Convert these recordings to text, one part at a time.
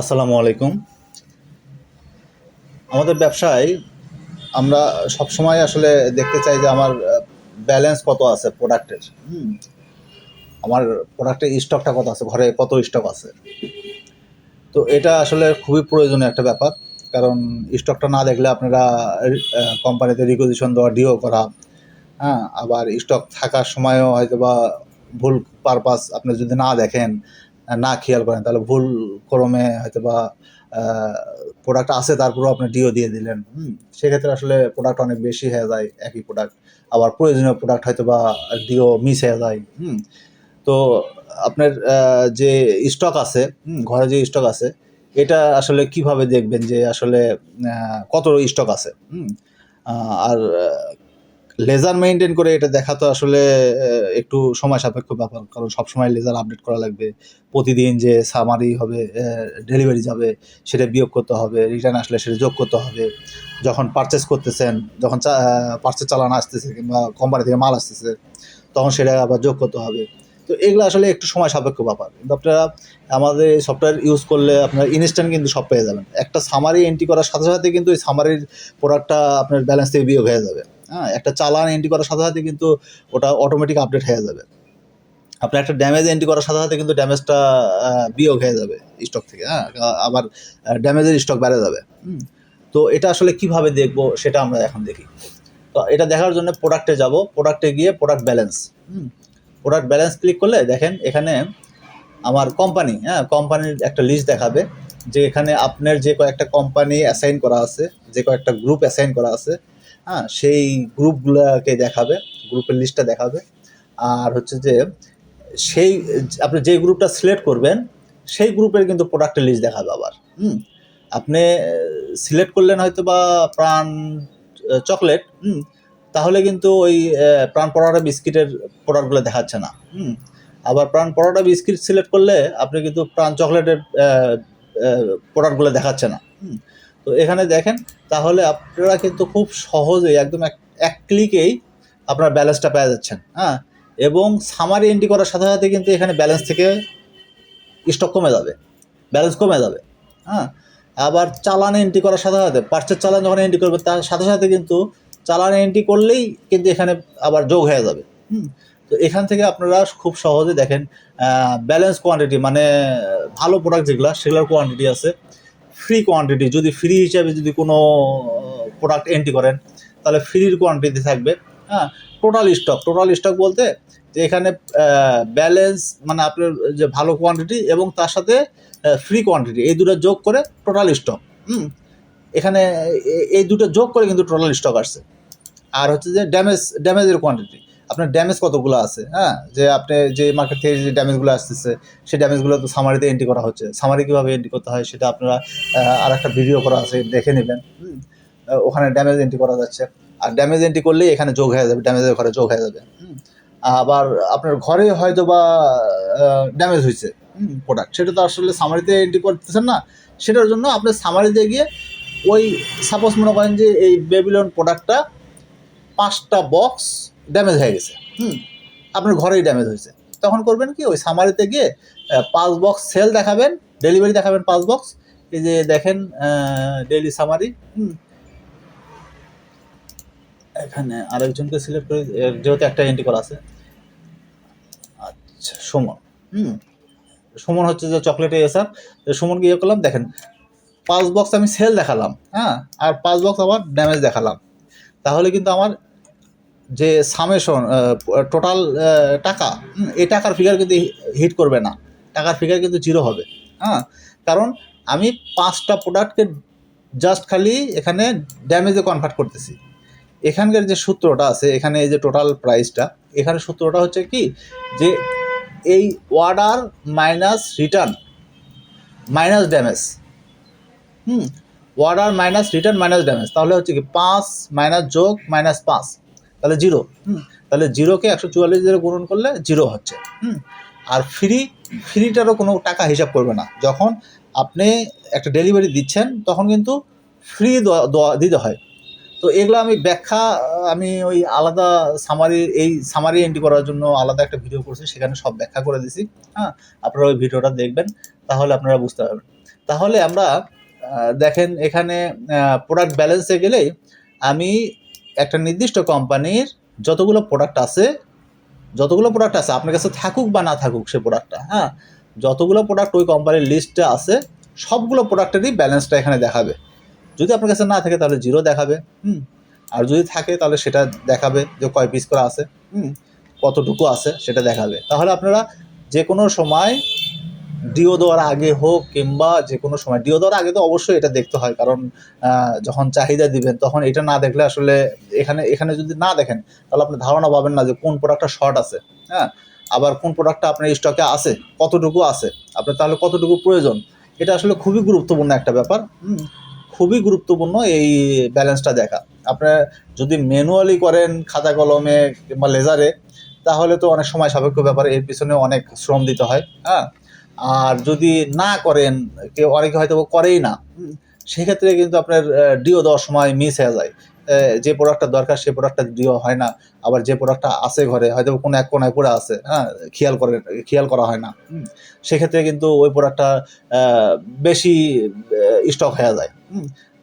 আসসালামু আলাইকুম। আমাদের ব্যবসায় আমরা সবসময় আসলে দেখতে চাই যে আমার ব্যালেন্স কত আছে প্রোডাক্টের। আমার প্রোডাক্টের স্টকটা কত আছে, ঘরে কত স্টক আছে। তো এটা আসলে খুবই প্রয়োজনীয় একটা ব্যাপার, কারণ স্টকটা না দেখলে আপনারা কোম্পানিতে রিকুইজিশন দেওয়া, ডিও করা, হ্যাঁ, আবার স্টক থাকার সময়ও হয়তো বা ভুল পারপাস আপনি যদি না দেখেন, না খেয়াল করেন, তাহলে ভুল ক্রমে হয়তো বা প্রোডাক্ট আছে তারপরেও আপনি ডিও দিয়ে দিলেন। সেক্ষেত্রে আসলে প্রোডাক্ট অনেক বেশি হয়ে যায়, একই প্রোডাক্ট। আবার প্রয়োজনীয় প্রোডাক্ট হয়তো বা ডিও মিস হয়ে যায়। তো আপনার যে স্টক আছে, ঘরে যে স্টক আছে, এটা আসলে কিভাবে দেখবেন যে আসলে কত স্টক আছে। আর লেজার মেনটেন করে এটা দেখা তো আসলে একটু সময় সাপেক্ষ ব্যাপার, কারণ সবসময় লেজার আপডেট করা লাগবে। প্রতিদিন যে সামারি হবে, ডেলিভারি যাবে সেটা বিয়োগ করতে হবে, রিটার্ন আসলে সেটা যোগ করতে হবে। যখন পারচেস করতেছেন, যখন পারচেস চালান আসতেছে কিংবা কোম্পানি থেকে মাল আসতেছে, তখন সেটা আবার যোগ করতে হবে। তো এগুলো আসলে একটু সময় সাপেক্ষ ব্যাপার, কিন্তু আপনারা আমাদের এই সফটওয়্যার ইউজ করলে আপনার ইনস্ট্যান্ট কিন্তু সব পেয়ে যাবেন। একটা সামারি এন্ট্রি করার সাথে সাথে কিন্তু ওই সামারির প্রোডাক্টটা আপনার ব্যালেন্স থেকে বিয়োগ হয়ে যাবে। হ্যাঁ, একটা চালান এন্ট্রি করার সাথে সাথে কিন্তু ওটা অটোমেটিক আপডেট হয়ে যাবে। আপনার একটা ড্যামেজ এন্ট্রি করার সাথে সাথে কিন্তু ড্যামেজটা বিয়োগ হয়ে যাবে স্টক থেকে। হ্যাঁ, আবার ড্যামেজের স্টক বেড়ে যাবে। তো এটা আসলে কিভাবে দেখবো সেটা আমরা এখন দেখি। তো এটা দেখার জন্য প্রোডাক্টে যাব, প্রোডাক্টে গিয়ে product balance, product balance click করলে দেখেন এখানে আমার কোম্পানি, কোম্পানির একটা লিস্ট দেখাবে, যে এখানে আপনার যে কয়েকটা কোম্পানি অ্যাসাইন করা আছে, যে কয়েকটা গ্রুপ অ্যাসাইন করা আছে, সেই গ্রুপগুলোকে দেখাবে, গ্রুপের লিস্টটা দেখাবে। আর হচ্ছে যে সেই আপনি যে গ্রুপটা সিলেক্ট করবেন সেই গ্রুপের কিন্তু প্রোডাক্টের লিস্ট দেখাবে আবার। আপনি সিলেক্ট করলেন হয়তো বা প্রাণ চকলেট, তাহলে কিন্তু ওই প্রাণ পরোটা বিস্কিটের প্রোডাক্টগুলো দেখাচ্ছে না। আবার প্রাণ পরোটা বিস্কিট সিলেক্ট করলে আপনি কিন্তু প্রাণ চকলেটের প্রোডাক্টগুলো দেখাচ্ছে না। তো এখানে দেখেন, তাহলে আপনারা কিন্তু খুব সহজেই একদম এক ক্লিকেই আপনার ব্যালেন্সটা পেয়ে যাচ্ছেন। এবং সামারি এন্ট্রি করার সাথে সাথে কিন্তু এখানে ব্যালেন্স থেকে স্টক কমে যাবে, ব্যালেন্স কমে যাবে। আবার চালান এন্ট্রি করার সাথে সাথে, পার্চেস চালান যখন এন্ট্রি করবে তার সাথে সাথে কিন্তু চালান এন্ট্রি করলেই কিন্তু এখানে আবার যোগ হয়ে যাবে। তো এখান থেকে আপনারা খুব সহজে দেখেন ব্যালেন্স কোয়ান্টিটি, মানে ভালো প্রোডাক্ট যেগুলো সেগুলোর কোয়ান্টিটি আছে, ফ্রি কোয়ান্টিটি, যদি ফ্রি হিসাবে যদি কোনো প্রোডাক্ট এন্ট্রি করেন তাহলে ফ্রির কোয়ান্টিটি থাকবে। টোটাল স্টক বলতে যে এখানে ব্যালেন্স মানে আপনার যে ভালো কোয়ান্টিটি এবং তার সাথে ফ্রি কোয়ান্টিটি, এই দুটো যোগ করে টোটাল স্টক। এখানে এই দুটো যোগ করে কিন্তু টোটাল স্টক আসছে। আর হচ্ছে যে ড্যামেজের কোয়ান্টিটি, আপনার ড্যামেজ কতগুলো আছে, যে আপনি যে মার্কেট থেকে যে ড্যামেজগুলো আসতেছে সেই ড্যামেজগুলো তো সামারিতে এন্ট্রি করা হচ্ছে। সামারি কীভাবে এন্ট্রি করতে হয় সেটা আপনারা আর একটা ভিডিও করা আছে, দেখে নেবেন। ওখানে ড্যামেজ এন্ট্রি করা যাচ্ছে, আর ড্যামেজ এন্ট্রি করলেই এখানে যোগ হয়ে যাবে, ড্যামেজের ঘরে যোগ হয়ে যাবে। আবার আপনার ঘরে হয়তো বা ড্যামেজ হয়েছে প্রোডাক্ট, সেটা তো আসলে সামারিতে এন্ট্রি করতেছেন না, সেটার জন্য আপনি সামারিতে গিয়ে ওই সাপোজ মনে করেন যে এই বেবিলন প্রোডাক্টটা 5টা বক্স ড্যামেজ হয়ে গেছে, আপনার ঘরেই ড্যামেজ হয়েছে, তখন করবেন কি, ওই সামারিতে গিয়ে 5 বক্স সেল দেখাবেন, ডেলিভারি দেখাবেন 5 বক্স। এই যে দেখেন ডেইলি সামারি, এখানে আরেকজনকে সিলেক্ট করে, যেহেতু একটা এন্ট্রি করা আছে। আচ্ছা, সুমন হচ্ছে যে চকলেটে এসার, সুমনকে ইয়ে করলাম, দেখেন 5 বক্স আমি সেল দেখালাম, আর 5 বক্স আবার ড্যামেজ দেখালাম। তাহলে কিন্তু আমার যে সামেশন টোটাল টাকা, এই টাকার ফিগার কিন্তু হিট করবে না, টাকার ফিগার কিন্তু জিরো হবে। কারণ আমি 5টা প্রোডাক্টকে জাস্ট খালি এখানে ড্যামেজে কনভার্ট করতেছি। এখানকার যে সূত্রটা আছে, এখানে এই যে টোটাল প্রাইসটা, এখানে সূত্রটা হচ্ছে কি, যে এই order minus return minus damage, order minus return minus damage, তাহলে হচ্ছে কি 5 মাইনাস যোগ মাইনাস 5, তাহলে 0। তাহলে 0কে 144 দিয়ে গুণন করলে 0 হচ্ছে। আর ফ্রিটারও কোনো টাকা হিসাব করবে না, যখন আপনি একটা ডেলিভারি দিচ্ছেন তখন কিন্তু ফ্রি দিতে হয়। তো এগুলো আমি ব্যাখ্যা, আমি ওই আলাদা সামারি এন্ট্রি করার জন্য আলাদা একটা ভিডিও করছি, সেখানে সব ব্যাখ্যা করে দিছি। আপনারা ওই ভিডিওটা দেখবেন, তাহলে আপনারা বুঝতে পারবেন। তাহলে আমরা দেখেন এখানে প্রোডাক্ট ব্যালেন্সে গেলেই আমি একটা নির্দিষ্ট কোম্পানির যতগুলো প্রোডাক্ট আছে আপনার কাছে থাকুক বা না থাকুক সে প্রোডাক্টটা, হ্যাঁ, যতগুলো প্রোডাক্ট ওই কোম্পানির লিস্টে আছে সবগুলো প্রোডাক্টেরই ব্যালেন্সটা এখানে দেখাবে। যদি আপনার কাছে না থাকে তাহলে জিরো দেখাবে, আর যদি থাকে তাহলে সেটা দেখাবে যে কয় পিস করে আছে, কতটুকু আছে সেটা দেখাবে। তাহলে আপনারা যে কোনো সময় ডিও দেওয়ার আগে হোক কিংবা যে কোনো সময়, ডিও দেওয়ার আগে তো অবশ্যই এটা দেখতে হয়, কারণ যখন চাহিদা দিবেন তখন এটা না দেখলে আসলে এখানে যদি না দেখেন তাহলে আপনি ধারণা পাবেন না যে কোন প্রোডাক্টটা শর্ট আছে, হ্যাঁ, আবার কোন প্রোডাক্টটা আপনার স্টকে আছে, কতটুকু আছে, আপনার তাহলে কতটুকু প্রয়োজন। এটা আসলে খুবই গুরুত্বপূর্ণ একটা ব্যাপার, খুবই গুরুত্বপূর্ণ এই ব্যালেন্সটা দেখা। আপনার যদি ম্যানুয়ালি করেন খাতা কলমে কিংবা লেজারে তাহলে তো অনেক সময় সাপেক্ষ ব্যাপার, এর পিছনে অনেক শ্রম দিতে হয়, হ্যাঁ। আর যদি না করেন, কেউ অনেকে হয়তো করেই না, সেক্ষেত্রে কিন্তু আপনার ডিও দেওয়ার সময় মিস হয়ে যায়। যে প্রোডাক্টটা দরকার সেই প্রোডাক্টটা ডিও হয় না, আবার যে প্রোডাক্টটা আছে ঘরে হয়তো কোনো এক কোনায় পড়ে আছে, হ্যাঁ, খেয়াল করা হয় না, সেক্ষেত্রে কিন্তু ওই প্রোডাক্টটা বেশি স্টক হয়ে যায়।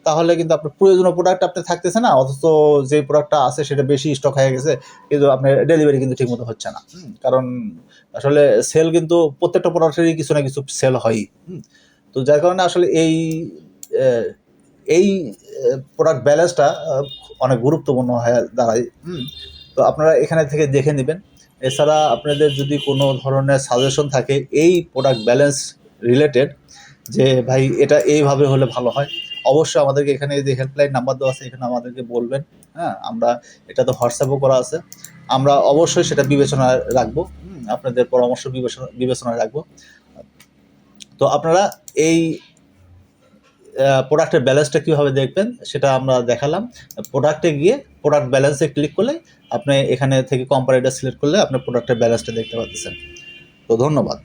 তাহলে কিন্তু আপনার প্রয়োজনীয় প্রোডাক্ট আপনার থাকতেছে না, অথচ যে প্রোডাক্টটা আছে সেটা বেশি স্টক হয়ে গেছে, কিন্তু আপনার ডেলিভারি কিন্তু ঠিকমতো হচ্ছে না। কারণ আসলে সেল কিন্তু প্রত্যেকটা প্রোডাক্টেরই কিছু না কিছু সেল হয়ই। তো যার কারণে আসলে এই প্রোডাক্ট ব্যালেন্সটা অনেক গুরুত্বপূর্ণ হয়ে দাঁড়ায়। তো আপনারা এখানে থেকে দেখে নেবেন। এছাড়া আপনাদের যদি কোনো ধরনের সাজেশন থাকে এই প্রোডাক্ট ব্যালেন্স রিলেটেড, যে ভাই এটা এইভাবে হলে ভালো হয়, অবশ্যই আমাদেরকে এখানে যে হেল্পলাইন নাম্বার দেওয়া আছে এখানে আমাদেরকে বলবেন, হ্যাঁ। আমরা এটা তো হোয়াটসঅ্যাপও করা আছে, আমরা অবশ্যই সেটা বিবেচনায় রাখবো, আপনাদের পরামর্শ বিবেচনায় রাখবো। তো আপনারা এই প্রোডাক্টের ব্যালেন্সটা কীভাবে দেখবেন সেটা আমরা দেখালাম। প্রোডাক্টে গিয়ে প্রোডাক্ট ব্যালেন্সে ক্লিক করলে আপনি এখানে থেকে কোম্পানিটা সিলেক্ট করলে আপনার প্রোডাক্টের ব্যালেন্সটা দেখতে পাচ্ছেন। তো ধন্যবাদ।